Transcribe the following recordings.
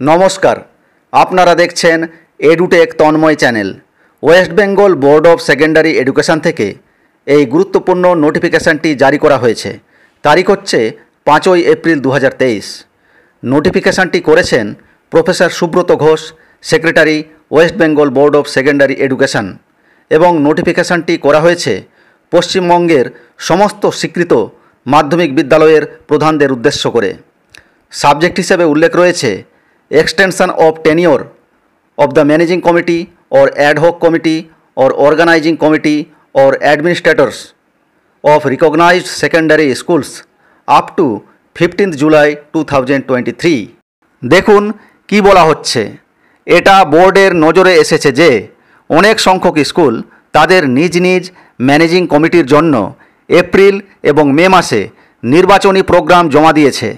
নমস্কার, আপনারা দেখছেন Edutech Tanmoy channel. West Bengal board of secondary education থেকে এই গুরুত্বপূর্ণ নোটিফিকেশানটি জারি করা হয়েছে। তারিখ হচ্ছে 5ই এপ্রিল 2023। নোটিফিকেশানটি করেছেন professor Subrata Ghosh, secretary, West Bengal board of secondary education, এবং নোটিফিকেশানটি করা হয়েছে পশ্চিমবঙ্গের সমস্ত স্বীকৃত মাধ্যমিক বিদ্যালয়ের প্রধানদের উদ্দেশ্য করে। সাবজেক্ট হিসেবে উল্লেখ রয়েছে extension of tenure of the managing committee or ad hoc committee or organizing committee or administrators of recognized secondary schools up to 15th July 2023। দেখুন কি বলা হচ্ছে। এটা বোর্ডের নজরে এসেছে যে অনেক সংখ্যক স্কুল তাদের নিজ নিজ ম্যানেজিং কমিটির জন্য এপ্রিল এবং মে মাসে নির্বাচনী প্রোগ্রাম জমা দিয়েছে।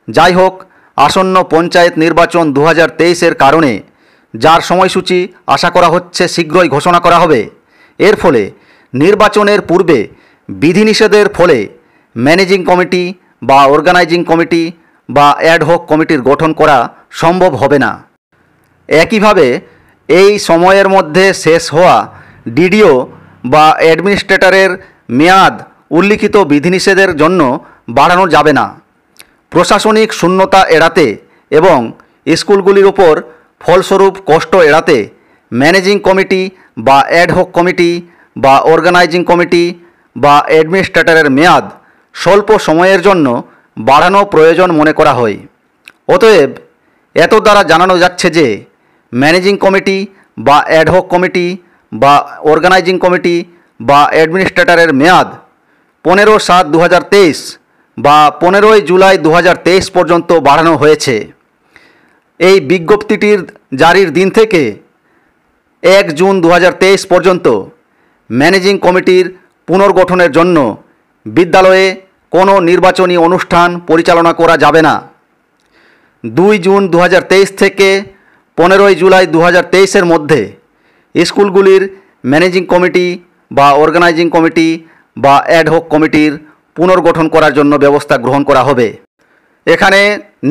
যাই হোক, আসন্ন পঞ্চায়েত নির্বাচন 2023-এর কারণে যার সময়সূচি আশা করা হচ্ছে শীঘ্রই ঘোষণা করা হবে। এর ফলে নির্বাচনের পূর্বে বিধিনিষেধের ফলে ম্যানেজিং কমিটি বা অর্গানাইজিং কমিটি বা অ্যাডহক কমিটির গঠন করা সম্ভব হবে না। একইভাবে এই সময়ের মধ্যে শেষ হওয়া ডিডিও বা অ্যাডমিনিস্ট্রেটরের মেয়াদ উল্লিখিত বিধিনিষেধের জন্য বাড়ানো যাবে না। প্রশাসনিক শূন্যতা এড়াতে এবং স্কুলগুলির ওপর ফলস্বরূপ কষ্ট এড়াতে ম্যানেজিং কমিটি বা অ্যাডহক কমিটি বা অর্গানাইজিং কমিটি বা অ্যাডমিনিস্ট্রেটরের মেয়াদ স্বল্প সময়ের জন্য বাড়ানো প্রয়োজন মনে করা হয়। অতএব এত দ্বারা জানানো যাচ্ছে যে ম্যানেজিং কমিটি বা অ্যাডহক কমিটি বা অর্গানাইজিং কমিটি বা অ্যাডমিনিস্ট্রেটরের মেয়াদ 15/7/2023 বা 15ই জুলাই 2023 পর্যন্ত বাড়ানো হয়েছে। এই বিজ্ঞপ্তিটির জারির দিন থেকে 1 জুন 2023 পর্যন্ত ম্যানেজিং কমিটির পুনর্গঠনের জন্য বিদ্যালয়ে কোনো নির্বাচনী অনুষ্ঠান পরিচালনা করা যাবে না। 2 জুন 2023 থেকে 15ই জুলাই 2023-এর মধ্যে স্কুলগুলির ম্যানেজিং কমিটি বা অর্গানাইজিং কমিটি বা অ্যাডহক কমিটির পুনর্গঠন করার জন্য ব্যবস্থা গ্রহণ করা হবে। এখানে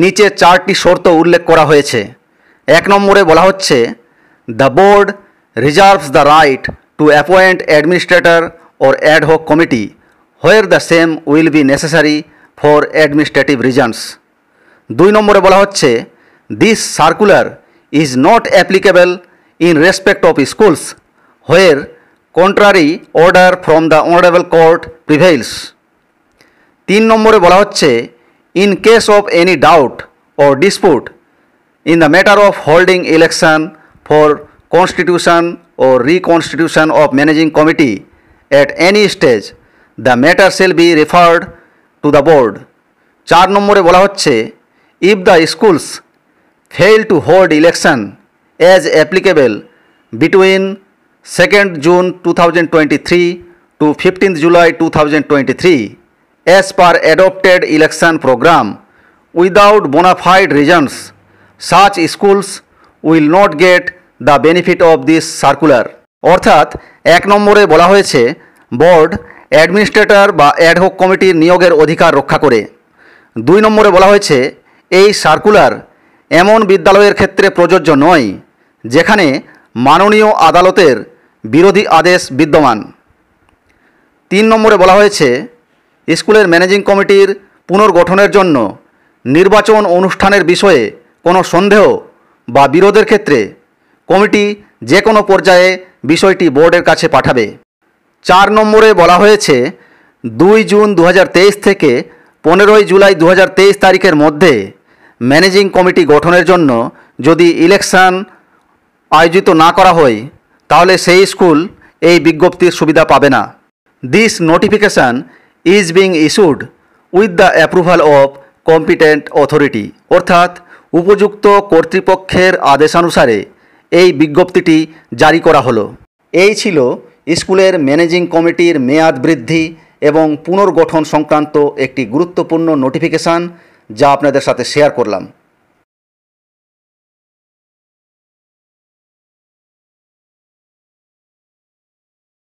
নিচে 4টি শর্ত উল্লেখ করা হয়েছে। 1 নম্বরে বলা হচ্ছে, the board reserves the right to appoint administrator or ad hoc committee where the same will be necessary for administrative reasons. 2 নম্বরে বলা হচ্ছে, this circular is not applicable in respect of schools where contrary order from the honourable court prevails. 3 নম্বরে বলা হচ্ছে, in case of any doubt or dispute in the matter of holding election for constitution ও reconstitution of managing committee at any stage the matter shall be referred to the board. 4 নম্বরে বলা হচ্ছে, if the schools fail to hold election as applicable between 2nd June 2023 to 15th July 2023 as per adopted election program without bona fide reasons, such schools will not get the benefit of this circular। অর্থাৎ 1 নম্বরে বলা হয়েছে board administrator বা ad hoc কমিটির নিয়োগের অধিকার রক্ষা করে। 2 নম্বরে বলা হয়েছে এই সার্কুলার এমন বিদ্যালয়ের ক্ষেত্রে প্রযোজ্য নয় যেখানে মাননীয় আদালতের বিরোধী আদেশ বিদ্যমান। 3 নম্বরে বলা হয়েছে স্কুলের ম্যানেজিং কমিটির পুনর্গঠনের জন্য নির্বাচন অনুষ্ঠানের বিষয়ে কোনো সন্দেহ বা বিরোধের ক্ষেত্রে কমিটি যে কোনো পর্যায়ে বিষয়টি বোর্ডের কাছে পাঠাবে। 4 নম্বরে বলা হয়েছে 2 জুন 2023 থেকে 15ই জুলাই 2023 তারিখের মধ্যে ম্যানেজিং কমিটি গঠনের জন্য যদি ইলেকশন আয়োজিত না করা হয় তাহলে সেই স্কুল এই বিজ্ঞপ্তির সুবিধা পাবে না। This notification is being issued with the approval of competent authority, অর্থাৎ উপযুক্ত কর্তৃপক্ষের আদেশানুসারে এই বিজ্ঞপ্তিটি জারি করা হলো। এই ছিল স্কুলের ম্যানেজিং কমিটির মেয়াদ বৃদ্ধি এবং পুনর্গঠন সংক্রান্ত একটি গুরুত্বপূর্ণ নোটিফিকেশান যা আপনাদের সাথে শেয়ার করলাম।